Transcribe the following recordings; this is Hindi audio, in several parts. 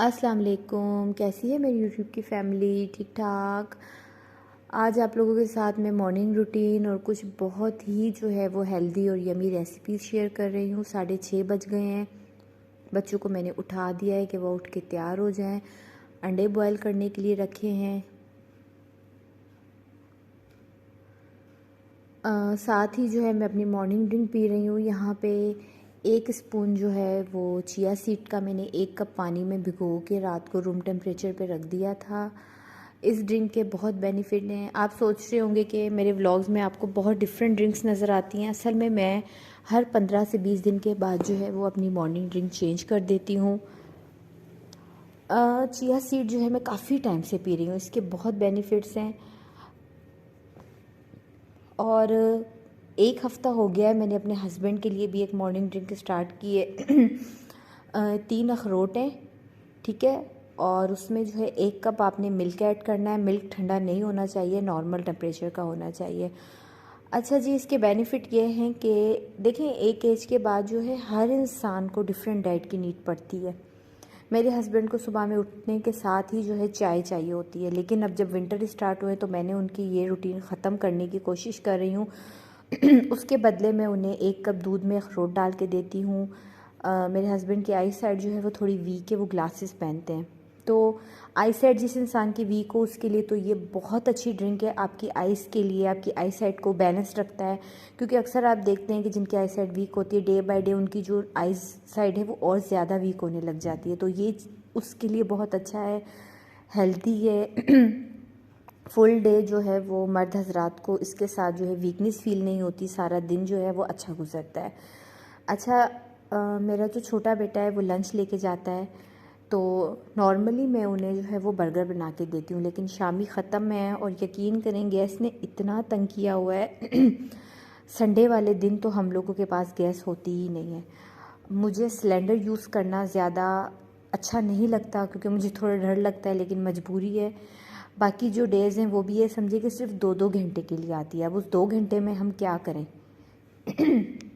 अस्सलाम वालेकुम। कैसी है मेरी यूट्यूब की फ़ैमिली? ठीक ठाक। आज आप लोगों के साथ मैं मॉर्निंग रूटीन और कुछ बहुत ही जो है वो हेल्दी और यमी रेसिपीज़ शेयर कर रही हूँ। 6:30 बज गए हैं। बच्चों को मैंने उठा दिया है कि वो उठ के तैयार हो जाएं। अंडे बॉयल करने के लिए रखे हैं। साथ ही जो है मैं अपनी मॉर्निंग ड्रिंक पी रही हूँ। यहाँ पे 1 स्पून जो है वो चिया सीड का मैंने 1 कप पानी में भिगो के रात को रूम टेम्परेचर पे रख दिया था। इस ड्रिंक के बहुत बेनिफिट हैं। आप सोच रहे होंगे कि मेरे व्लॉग्स में आपको बहुत डिफरेंट ड्रिंक्स नज़र आती हैं। असल में मैं हर 15 से 20 दिन के बाद जो है वो अपनी मॉर्निंग ड्रिंक चेंज कर देती हूँ। चिया सीड जो है मैं काफ़ी टाइम से पी रही हूँ। इसके बहुत बेनिफिट्स हैं और 1 हफ़्ता हो गया है मैंने अपने हस्बैंड के लिए भी एक मॉर्निंग ड्रिंक स्टार्ट की है। 3 अखरोट हैं, ठीक है, और उसमें जो है 1 कप आपने मिल्क ऐड करना है। मिल्क ठंडा नहीं होना चाहिए, नॉर्मल टेम्परेचर का होना चाहिए। अच्छा जी, इसके बेनिफिट ये हैं कि देखें, एक एज के बाद जो है हर इंसान को डिफरेंट डाइट की नीड पड़ती है। मेरे हस्बैंड को सुबह में उठने के साथ ही जो है चाय चाहिए होती है, लेकिन अब जब विंटर स्टार्ट हुए तो मैंने उनकी ये रूटीन ख़त्म करने की कोशिश कर रही हूँ। उसके बदले में उन्हें 1 कप दूध में अखरोट डाल के देती हूँ। मेरे हस्बैंड की आई साइड जो है वो थोड़ी वीक है, वो ग्लासेस पहनते हैं, तो आई साइड जिस इंसान की वीक हो उसके लिए तो ये बहुत अच्छी ड्रिंक है। आपकी आइज़ के लिए, आपकी आई साइड को बैलेंस रखता है, क्योंकि अक्सर आप देखते हैं कि जिनकी आई साइड वीक होती है, डे बाय डे उनकी जो आई साइड है वो और ज़्यादा वीक होने लग जाती है, तो ये उसके लिए बहुत अच्छा है, हेल्दी है। फुल डे जो है वो मर्द हजरात को इसके साथ जो है वीकनेस फील नहीं होती, सारा दिन जो है वो अच्छा गुजरता है। अच्छा, मेरा जो छोटा बेटा है वो लंच लेके जाता है, तो नॉर्मली मैं उन्हें जो है वो बर्गर बना के देती हूँ, लेकिन शामी ख़त्म है और यकीन करें गैस ने इतना तंग किया हुआ है। संडे वाले दिन तो हम लोगों के पास गैस होती ही नहीं है। मुझे सिलेंडर यूज़ करना ज़्यादा अच्छा नहीं लगता क्योंकि मुझे थोड़ा डर लगता है, लेकिन मजबूरी है। बाकी जो डेज़ हैं वो भी ये समझिए कि सिर्फ 2-2 घंटे के लिए आती है। अब उस 2 घंटे में हम क्या करें?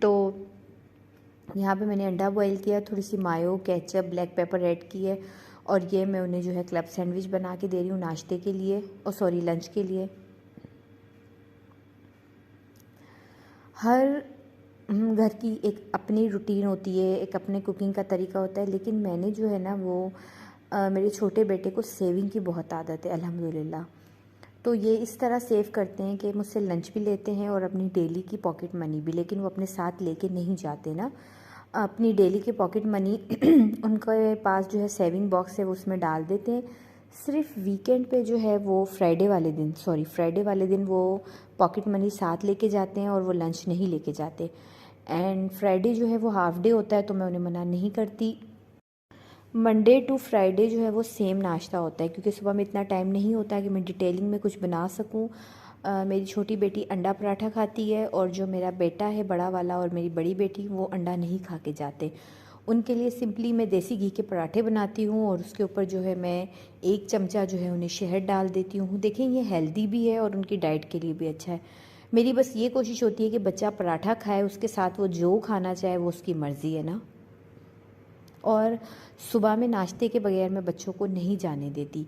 तो यहाँ पे मैंने अंडा बॉईल किया, थोड़ी सी मायो, केचप, ब्लैक पेपर ऐड की है, और ये मैं उन्हें जो है क्लब सैंडविच बना के दे रही हूँ नाश्ते के लिए, और सॉरी लंच के लिए। हर घर की एक अपनी रूटीन होती है, एक अपने कुकिंग का तरीका होता है, लेकिन मैंने जो है ना वो मेरे छोटे बेटे को सेविंग की बहुत आदत है अल्हम्दुलिल्लाह। तो ये इस तरह सेव करते हैं कि मुझसे लंच भी लेते हैं और अपनी डेली की पॉकेट मनी भी, लेकिन वो अपने साथ लेके नहीं जाते ना अपनी डेली की पॉकेट मनी। उनके पास जो है सेविंग बॉक्स है, वो उसमें डाल देते हैं। सिर्फ वीकेंड पे जो है वो फ्राइडे वाले दिन वो पॉकेट मनी साथ लेके जाते हैं और वो लंच नहीं लेके जाते। एंड फ्राइडे जो है वो हाफ़ डे होता है, तो मैं उन्हें मना नहीं करती। मंडे टू फ्राइडे जो है वो सेम नाश्ता होता है, क्योंकि सुबह में इतना टाइम नहीं होता कि मैं डिटेलिंग में कुछ बना सकूं। मेरी छोटी बेटी अंडा पराठा खाती है, और जो मेरा बेटा है बड़ा वाला और मेरी बड़ी बेटी, वो अंडा नहीं खा के जाते। उनके लिए सिंपली मैं देसी घी के पराठे बनाती हूँ, और उसके ऊपर जो है मैं 1 चमचा जो है उन्हें शहद डाल देती हूँ। देखें, ये हेल्दी भी है और उनकी डाइट के लिए भी अच्छा है। मेरी बस ये कोशिश होती है कि बच्चा पराठा खाए, उसके साथ वो जो खाना चाहे वो उसकी मर्ज़ी है ना। और सुबह में नाश्ते के बगैर मैं बच्चों को नहीं जाने देती,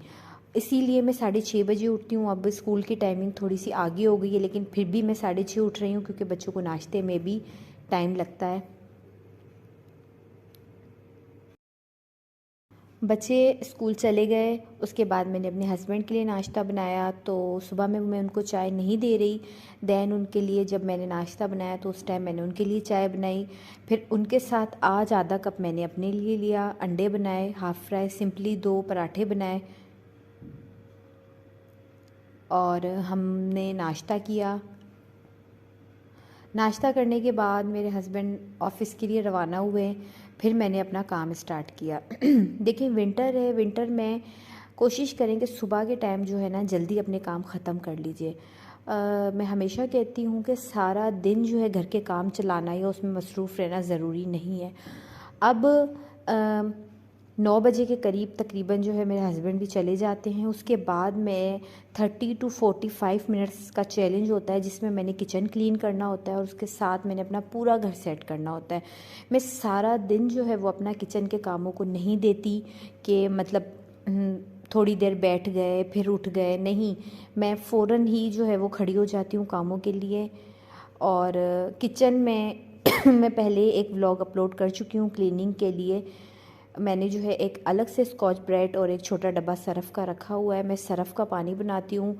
इसीलिए मैं 6:30 बजे उठती हूँ। अब स्कूल की टाइमिंग थोड़ी सी आगे हो गई है, लेकिन फिर भी मैं 6:30 उठ रही हूँ, क्योंकि बच्चों को नाश्ते में भी टाइम लगता है। बच्चे स्कूल चले गए, उसके बाद मैंने अपने हस्बैंड के लिए नाश्ता बनाया, तो सुबह में मैं उनको चाय नहीं दे रही। दैन उनके लिए जब मैंने नाश्ता बनाया तो उस टाइम मैंने उनके लिए चाय बनाई। फिर उनके साथ आज आधा कप मैंने अपने लिए लिया, अंडे बनाए हाफ़ फ्राई, सिंपली 2 पराठे बनाए, और हमने नाश्ता किया। नाश्ता करने के बाद मेरे हस्बैंड ऑफ़िस के लिए रवाना हुए। फिर मैंने अपना काम स्टार्ट किया। देखिए, विंटर है, विंटर में कोशिश करें कि सुबह के टाइम जो है ना जल्दी अपने काम ख़त्म कर लीजिए। मैं हमेशा कहती हूँ कि सारा दिन जो है घर के काम चलाना या उसमें मसरूफ़ रहना ज़रूरी नहीं है। अब 9 बजे के करीब तकरीबन जो है मेरे हस्बैंड भी चले जाते हैं। उसके बाद मैं 30 टू 45 मिनट्स का चैलेंज होता है जिसमें मैंने किचन क्लीन करना होता है और उसके साथ मैंने अपना पूरा घर सेट करना होता है। मैं सारा दिन जो है वो अपना किचन के कामों को नहीं देती कि मतलब थोड़ी देर बैठ गए फिर उठ गए, नहीं, मैं फ़ौरन ही जो है वो खड़ी हो जाती हूँ कामों के लिए। और किचन में मैं पहले एक व्लॉग अपलोड कर चुकी हूँ क्लीनिंग के लिए। मैंने जो है एक अलग से स्कॉच ब्राइट और एक छोटा डब्बा सरफ़ का रखा हुआ है। मैं सरफ़ का पानी बनाती हूँ,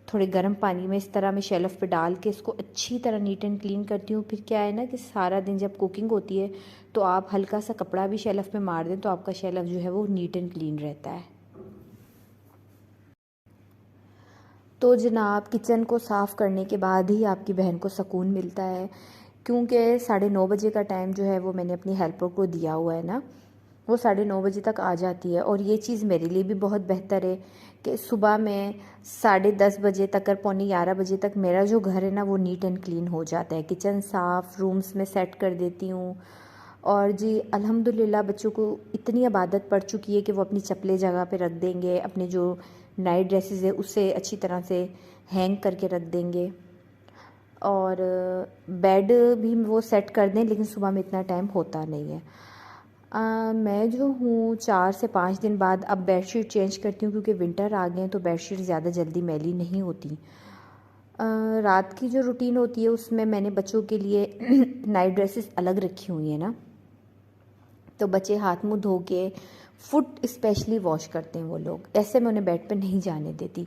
थोड़े गर्म पानी में इस तरह मैं शेल्फ़ पे डाल के इसको अच्छी तरह नीट एंड क्लीन करती हूँ। फिर क्या है ना कि सारा दिन जब कुकिंग होती है तो आप हल्का सा कपड़ा भी शेल्फ़ पे मार दें तो आपका शेल्फ़ जो है वो नीट एंड क्लीन रहता है। तो जनाब, किचन को साफ़ करने के बाद ही आपकी बहन को सुकून मिलता है, क्योंकि 9:30 बजे का टाइम जो है वो मैंने अपनी हेल्पर को दिया हुआ है ना, वो 9:30 बजे तक आ जाती है। और ये चीज़ मेरे लिए भी बहुत बेहतर है कि सुबह में 10:30 बजे तक और पौने 11 बजे तक मेरा जो घर है ना वो नीट एंड क्लीन हो जाता है। किचन साफ़, रूम्स में सेट कर देती हूँ। और जी अल्हम्दुलिल्लाह बच्चों को इतनी अब आदत पड़ चुकी है कि वो अपनी चप्पलें जगह पे रख देंगे, अपने जो नाइट ड्रेसेस है उससे अच्छी तरह से हैंग करके रख देंगे। और बेड भी वो सेट कर दें, लेकिन सुबह में इतना टाइम होता नहीं है। मैं जो हूँ 4 से 5 दिन बाद अब बेडशीट चेंज करती हूँ, क्योंकि विंटर आ गए हैं तो बेडशीट ज़्यादा जल्दी मैली नहीं होती। रात की जो रूटीन होती है उसमें मैंने बच्चों के लिए नाइट ड्रेसेस अलग रखी हुई हैं ना, तो बच्चे हाथ मुंह धो के फुट स्पेशली वॉश करते हैं वो लोग, ऐसे मैं उन्हें बेड पे नहीं जाने देती।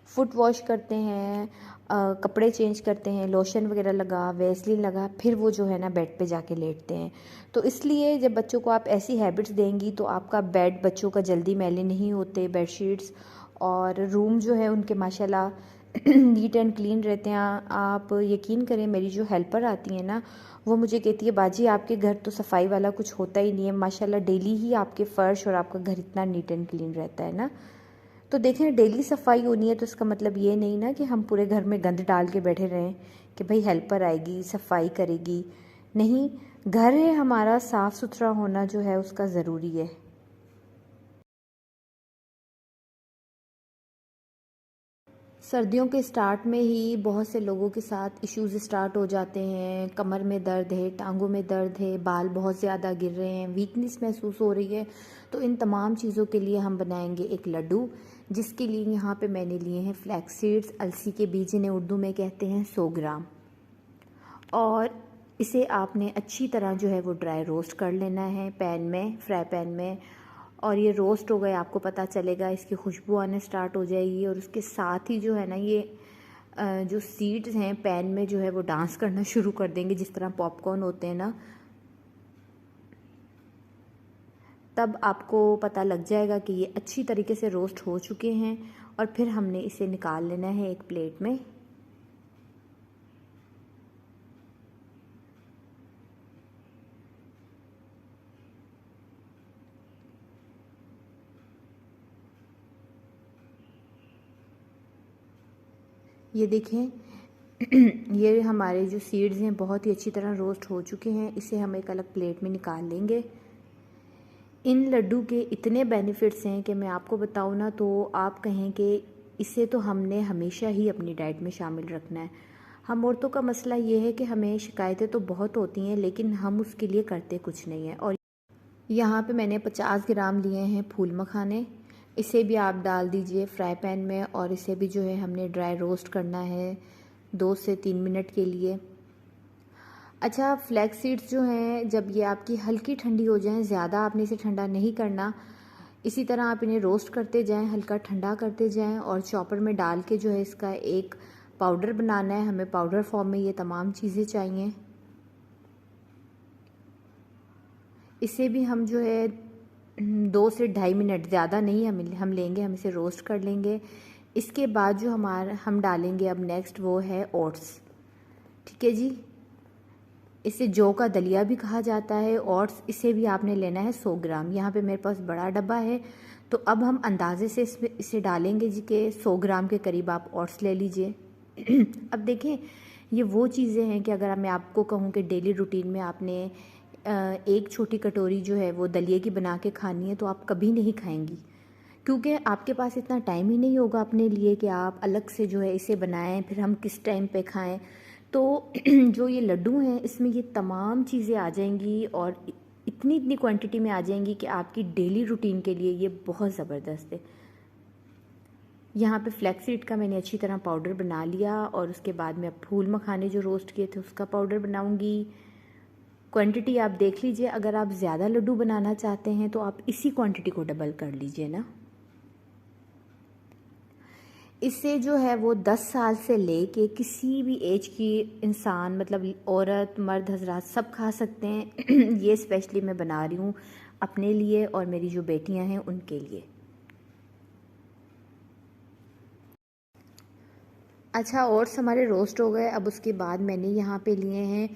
फुट वॉश करते हैं, कपड़े चेंज करते हैं, लोशन वगैरह लगा, वैसलीन लगा, फिर वो जो है ना बेड पे जाके लेटते हैं। तो इसलिए जब बच्चों को आप ऐसी हैबिट्स देंगी तो आपका बेड बच्चों का जल्दी मैले नहीं होते, बेडशीट्स और रूम जो है उनके माशाल्लाह नीट एंड क्लीन रहते हैं। आप यकीन करें, मेरी जो हेल्पर आती है ना वो मुझे कहती है बाजी आपके घर तो सफाई वाला कुछ होता ही नहीं है, माशाल्लाह डेली ही आपके फ़र्श और आपका घर इतना नीट एंड क्लीन रहता है ना। तो देखें, डेली सफाई होनी है तो इसका मतलब ये नहीं ना कि हम पूरे घर में गंद डाल के बैठे रहें कि भाई हेल्पर आएगी सफाई करेगी। नहीं, घर है हमारा, साफ़ सुथरा होना जो है उसका ज़रूरी है। सर्दियों के स्टार्ट में ही बहुत से लोगों के साथ इश्यूज़ स्टार्ट हो जाते हैं, कमर में दर्द है, टांगों में दर्द है, बाल बहुत ज़्यादा गिर रहे हैं, वीकनेस महसूस हो रही है। तो इन तमाम चीज़ों के लिए हम बनाएंगे एक लड्डू, जिसके लिए यहाँ पे मैंने लिए हैं फ्लैक्स सीड्स, अलसी के बीज, इन्हें उर्दू में कहते हैं 100 ग्राम। और इसे आपने अच्छी तरह जो है वो ड्राई रोस्ट कर लेना है पैन में, फ्राई पैन में। और ये रोस्ट हो गए, आपको पता चलेगा, इसकी खुशबू आने स्टार्ट हो जाएगी। और उसके साथ ही जो है ना ये जो सीड्स हैं पैन में जो है वो डांस करना शुरू कर देंगे, जिस तरह पॉपकॉर्न होते हैं ना। तब आपको पता लग जाएगा कि ये अच्छी तरीके से रोस्ट हो चुके हैं। और फिर हमने इसे निकाल लेना है एक प्लेट में। ये देखें, ये हमारे जो सीड्स हैं बहुत ही अच्छी तरह रोस्ट हो चुके हैं। इसे हम एक अलग प्लेट में निकाल लेंगे। इन लड्डू के इतने बेनिफिट्स हैं कि मैं आपको बताऊँ ना तो आप कहें कि इसे तो हमने हमेशा ही अपनी डाइट में शामिल रखना है। हम औरतों का मसला ये है कि हमें शिकायतें तो बहुत होती हैं लेकिन हम उसके लिए करते कुछ नहीं है। और यहाँ पे मैंने 50 ग्राम लिए हैं फूल मखाने, इसे भी आप डाल दीजिए फ्राई पैन में। और इसे भी जो है हमने ड्राई रोस्ट करना है 2 से 3 मिनट के लिए। अच्छा, फ्लैक्स सीड्स जो हैं जब ये आपकी हल्की ठंडी हो जाएं, ज़्यादा आपने इसे ठंडा नहीं करना, इसी तरह आप इन्हें रोस्ट करते जाएं, हल्का ठंडा करते जाएं। और चॉपर में डाल के जो है इसका एक पाउडर बनाना है। हमें पाउडर फॉर्म में ये तमाम चीज़ें चाहिए। इसे भी हम जो है 2 से 2.5 मिनट, ज़्यादा नहीं हम लेंगे, हम इसे रोस्ट कर लेंगे। इसके बाद जो हम डालेंगे अब नेक्स्ट वो है ओट्स। ठीक है जी, इसे जौ का दलिया भी कहा जाता है। ओट्स, इसे भी आपने लेना है 100 ग्राम। यहाँ पे मेरे पास बड़ा डब्बा है तो अब हम अंदाजे से इसे डालेंगे जी के 100 ग्राम के करीब आप ओट्स ले लीजिए। अब देखें, ये वो चीज़ें हैं कि अगर मैं आपको कहूँ कि डेली रूटीन में आपने एक छोटी कटोरी जो है वो दलिए की बना के खानी है तो आप कभी नहीं खाएंगी, क्योंकि आपके पास इतना टाइम ही नहीं होगा अपने लिए कि आप अलग से जो है इसे बनाएं, फिर हम किस टाइम पे खाएं। तो जो ये लड्डू हैं इसमें ये तमाम चीज़ें आ जाएंगी और इतनी इतनी क्वांटिटी में आ जाएंगी कि आपकी डेली रूटीन के लिए ये बहुत ज़बरदस्त है। यहाँ पे फ्लैक्स सीड का मैंने अच्छी तरह पाउडर बना लिया और उसके बाद मैं फूल मखाने जो रोस्ट किए थे उसका पाउडर बनाऊंगी। क्वांटिटी आप देख लीजिए, अगर आप ज़्यादा लड्डू बनाना चाहते हैं तो आप इसी क्वांटिटी को डबल कर लीजिए ना। इससे जो है वो 10 साल से लेके किसी भी एज की इंसान, मतलब औरत मर्द हजरात सब खा सकते हैं। ये स्पेशली मैं बना रही हूँ अपने लिए और मेरी जो बेटियाँ हैं उनके लिए। अच्छा, ओट्स हमारे रोस्ट हो गए। अब उसके बाद मैंने यहाँ पे लिए हैं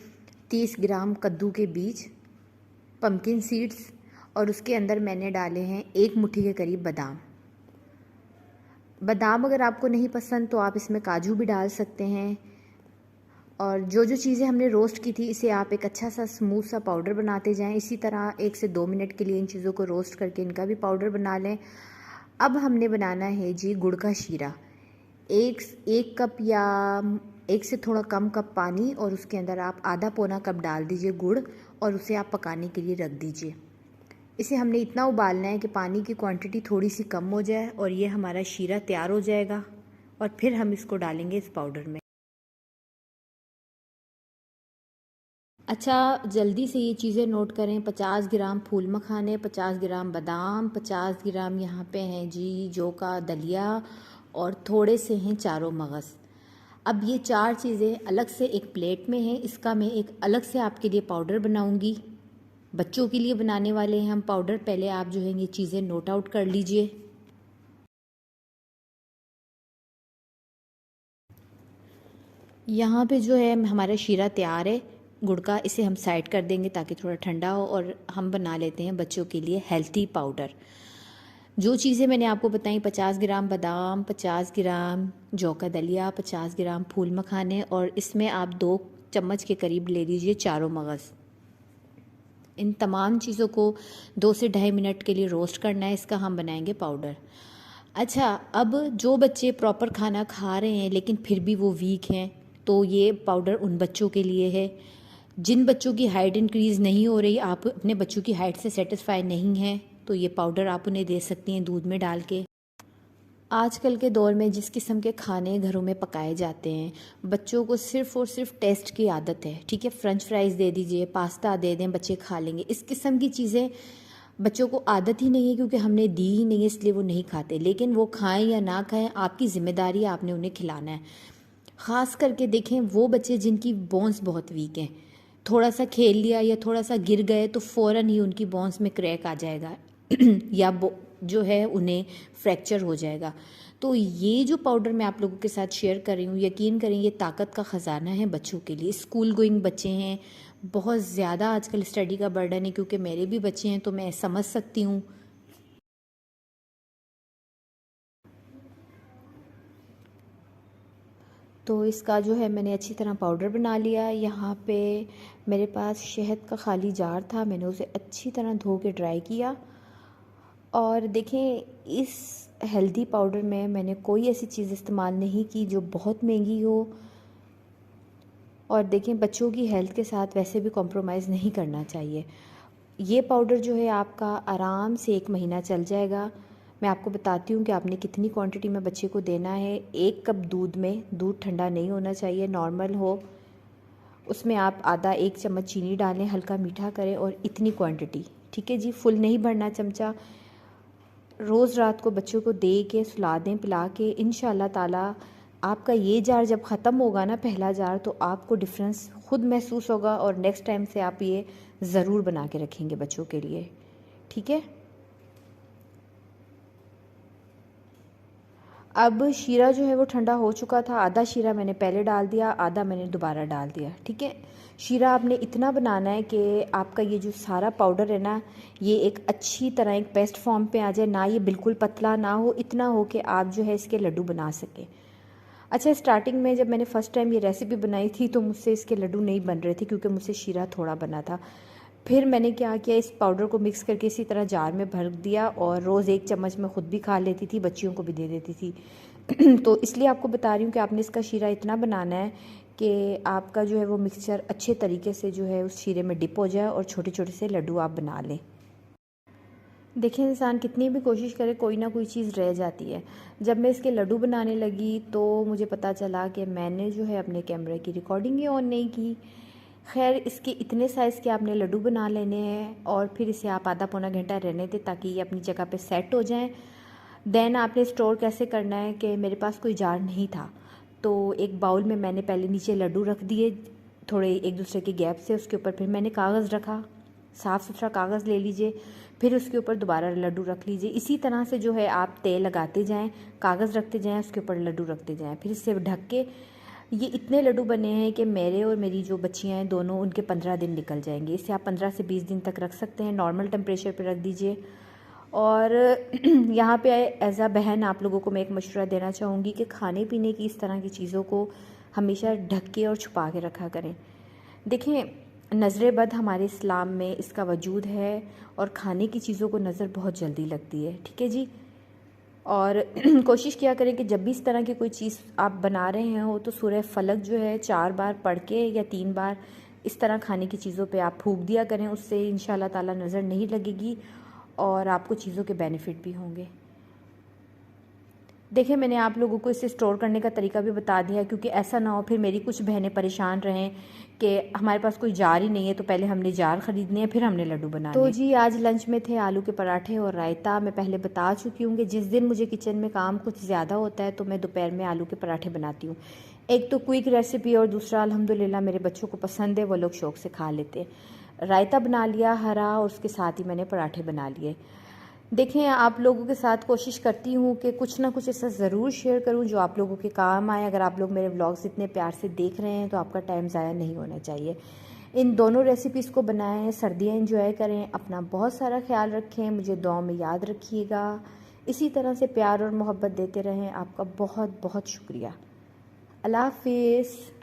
30 ग्राम कद्दू के बीज, पम्पकिन सीड्स, और उसके अंदर मैंने डाले हैं 1 मुट्ठी के करीब बादाम। बादाम अगर आपको नहीं पसंद तो आप इसमें काजू भी डाल सकते हैं। और जो जो चीज़ें हमने रोस्ट की थी इसे आप एक अच्छा सा स्मूथ सा पाउडर बनाते जाएं। इसी तरह 1 से 2 मिनट के लिए इन चीज़ों को रोस्ट करके इनका भी पाउडर बना लें। अब हमने बनाना है जी गुड़ का शीरा। एक कप या 1 से थोड़ा कम कप पानी और उसके अंदर आप आधा पौना कप डाल दीजिए गुड़ और उसे आप पकाने के लिए रख दीजिए। इसे हमने इतना उबालना है कि पानी की क्वांटिटी थोड़ी सी कम हो जाए और ये हमारा शीरा तैयार हो जाएगा और फिर हम इसको डालेंगे इस पाउडर में। अच्छा, जल्दी से ये चीज़ें नोट करें। 50 ग्राम फूल मखाने, 50 ग्राम बादाम, 50 ग्राम यहाँ पे हैं जी जौ का दलिया और थोड़े से हैं चारों मगज़। अब ये 4 चीज़ें अलग से एक प्लेट में हैं, इसका मैं एक अलग से आपके लिए पाउडर बनाऊंगी। बच्चों के लिए बनाने वाले हैं हम पाउडर। पहले आप जो है ये चीज़ें नोट आउट कर लीजिए। यहाँ पे जो है हमारा शीरा तैयार है गुड़ का, इसे हम साइड कर देंगे ताकि थोड़ा ठंडा हो और हम बना लेते हैं बच्चों के लिए हेल्थी पाउडर। जो चीज़ें मैंने आपको बताई, 50 ग्राम बादाम, 50 ग्राम जौ का दलिया, 50 ग्राम फूल मखाने और इसमें आप 2 चम्मच के करीब ले लीजिए चारों मगज़। इन तमाम चीज़ों को 2 से 2.5 मिनट के लिए रोस्ट करना है, इसका हम बनाएंगे पाउडर। अच्छा, अब जो बच्चे प्रॉपर खाना खा रहे हैं लेकिन फिर भी वो वीक हैं तो ये पाउडर उन बच्चों के लिए है। जिन बच्चों की हाइट इंक्रीज़ नहीं हो रही, आप अपने बच्चों की हाइट से सेटिस्फाई नहीं हैं, तो ये पाउडर आप उन्हें दे सकती हैं दूध में डाल के। आजकल के दौर में जिस किस्म के खाने घरों में पकाए जाते हैं, बच्चों को सिर्फ़ और सिर्फ टेस्ट की आदत है। ठीक है, फ्रेंच फ्राइज़ दे दीजिए, पास्ता दे दें, बच्चे खा लेंगे। इस किस्म की चीज़ें बच्चों को आदत ही नहीं है क्योंकि हमने दी ही नहीं है, इसलिए वो नहीं खाते। लेकिन वो खाएं या ना खाएं, आपकी ज़िम्मेदारी है, आपने उन्हें खिलाना है। ख़ास करके देखें वो बच्चे जिनकी बोन्स बहुत वीक हैं, थोड़ा सा खेल लिया या थोड़ा सा गिर गए तो फ़ौरन ही उनकी बोन्स में क्रैक आ जाएगा या जो है उन्हें फ्रैक्चर हो जाएगा। तो ये जो पाउडर मैं आप लोगों के साथ शेयर कर रही हूँ, यकीन करें ये ताकत का ख़जाना है बच्चों के लिए। स्कूल गोइंग बच्चे हैं, बहुत ज़्यादा आजकल स्टडी का बर्डन है, क्योंकि मेरे भी बच्चे हैं तो मैं समझ सकती हूँ। तो इसका जो है मैंने अच्छी तरह पाउडर बना लिया। यहाँ पे मेरे पास शहद का खाली जार था, मैंने उसे अच्छी तरह धो के ड्राई किया। और देखें, इस हेल्दी पाउडर में मैंने कोई ऐसी चीज़ इस्तेमाल नहीं की जो बहुत महंगी हो। और देखें, बच्चों की हेल्थ के साथ वैसे भी कॉम्प्रोमाइज़ नहीं करना चाहिए। ये पाउडर जो है आपका आराम से 1 महीना चल जाएगा। मैं आपको बताती हूँ कि आपने कितनी क्वांटिटी में बच्चे को देना है। 1 कप दूध में, दूध ठंडा नहीं होना चाहिए, नॉर्मल हो, उसमें आप आधा 1 चम्मच चीनी डालें, हल्का मीठा करें और इतनी क्वांटिटी। ठीक है जी, फुल नहीं भरना चमचा। रोज़ रात को बच्चों को दे के सुला दें, पिला के। इंशाल्लाह ताला आपका ये जार जब ख़त्म होगा ना, पहला जार, तो आपको डिफरेंस खुद महसूस होगा और नेक्स्ट टाइम से आप ये ज़रूर बना के रखेंगे बच्चों के लिए। ठीक है, अब शीरा जो है वो ठंडा हो चुका था। आधा शीरा मैंने पहले डाल दिया, आधा मैंने दोबारा डाल दिया। ठीक है, शीरा आपने इतना बनाना है कि आपका ये जो सारा पाउडर है ना, ये एक अच्छी तरह एक पेस्ट फॉर्म पे आ जाए, ना ये बिल्कुल पतला ना हो, इतना हो कि आप जो है इसके लड्डू बना सकें। अच्छा, स्टार्टिंग में जब मैंने फ़र्स्ट टाइम ये रेसिपी बनाई थी तो मुझसे इसके लड्डू नहीं बन रहे थे क्योंकि मुझसे शीरा थोड़ा बना था। फिर मैंने क्या किया, इस पाउडर को मिक्स करके इसी तरह जार में भर दिया और रोज़ 1 चम्मच मैं ख़ुद भी खा लेती थी, बच्चियों को भी दे देती थी। तो इसलिए आपको बता रही हूँ कि आपने इसका शीरा इतना बनाना है कि आपका जो है वो मिक्सचर अच्छे तरीके से जो है उस शीरे में डिप हो जाए और छोटे छोटे से लड्डू आप बना लें। देखिए, इंसान कितनी भी कोशिश करे कोई ना कोई चीज़ रह जाती है। जब मैं इसके लड्डू बनाने लगी तो मुझे पता चला कि मैंने जो है अपने कैमरे की रिकॉर्डिंग ही ऑन नहीं की। खैर, इसके इतने साइज़ के आपने लड्डू बना लेने हैं और फिर इसे आप आधा पौना घंटा रहने दें ताकि ये अपनी जगह पे सेट हो जाएं। देन आपने स्टोर कैसे करना है कि मेरे पास कोई जार नहीं था, तो एक बाउल में मैंने पहले नीचे लड्डू रख दिए थोड़े एक दूसरे के गैप से। उसके ऊपर फिर मैंने कागज़ रखा, साफ़ सुथरा कागज़ ले लीजिए, फिर उसके ऊपर दोबारा लड्डू रख लीजिए। इसी तरह से जो है आप तेल लगाते जाएं, कागज़ रखते जाएं, उसके ऊपर लड्डू रखते जाएं। फिर इससे ढक के ये इतने लड्डू बने हैं कि मेरे और मेरी जो बच्चियां हैं दोनों, उनके 15 दिन निकल जाएंगे। इसे आप 15 से 20 दिन तक रख सकते हैं। नॉर्मल टेम्परेचर पे रख दीजिए। और यहाँ पे एज अ बहन आप लोगों को मैं एक मशवरा देना चाहूँगी कि खाने पीने की इस तरह की चीज़ों को हमेशा ढक के और छुपा के रखा करें। देखें, नज़र बद हमारे इस्लाम में इसका वजूद है और खाने की चीज़ों को नज़र बहुत जल्दी लगती है। ठीक है जी। और कोशिश किया करें कि जब भी इस तरह की कोई चीज़ आप बना रहे हो तो सूरह फलक जो है 4 बार पढ़ के या 3 बार इस तरह खाने की चीज़ों पे आप फूंक दिया करें। उससे इंशाल्लाह ताला नज़र नहीं लगेगी और आपको चीज़ों के बेनिफिट भी होंगे। देखिए, मैंने आप लोगों को इसे स्टोर करने का तरीका भी बता दिया क्योंकि ऐसा ना हो फिर मेरी कुछ बहनें परेशान रहें कि हमारे पास कोई जार ही नहीं है, तो पहले हमने जार ख़रीदने हैं फिर हमने लड्डू बनाने। तो जी, आज लंच में थे आलू के पराठे और रायता। मैं पहले बता चुकी हूँ कि जिस दिन मुझे किचन में काम कुछ ज़्यादा होता है तो मैं दोपहर में आलू के पराठे बनाती हूँ। एक तो क्विक रेसिपी और दूसरा अल्हम्दुलिल्लाह मेरे बच्चों को पसंद है, वो लोग शौक़ से खा लेते हैं। रायता बना लिया हरा और उसके साथ ही मैंने पराठे बना लिए। देखें, आप लोगों के साथ कोशिश करती हूँ कि कुछ ना कुछ ऐसा ज़रूर शेयर करूँ जो आप लोगों के काम आए। अगर आप लोग मेरे व्लॉग्स इतने प्यार से देख रहे हैं तो आपका टाइम ज़ाया नहीं होना चाहिए। इन दोनों रेसिपीज़ को बनाएं, सर्दियाँ एंजॉय करें, अपना बहुत सारा ख्याल रखें, मुझे दुआ में याद रखिएगा। इसी तरह से प्यार और मोहब्बत देते रहें। आपका बहुत बहुत शुक्रिया। अल्लाह हाफ़िज़।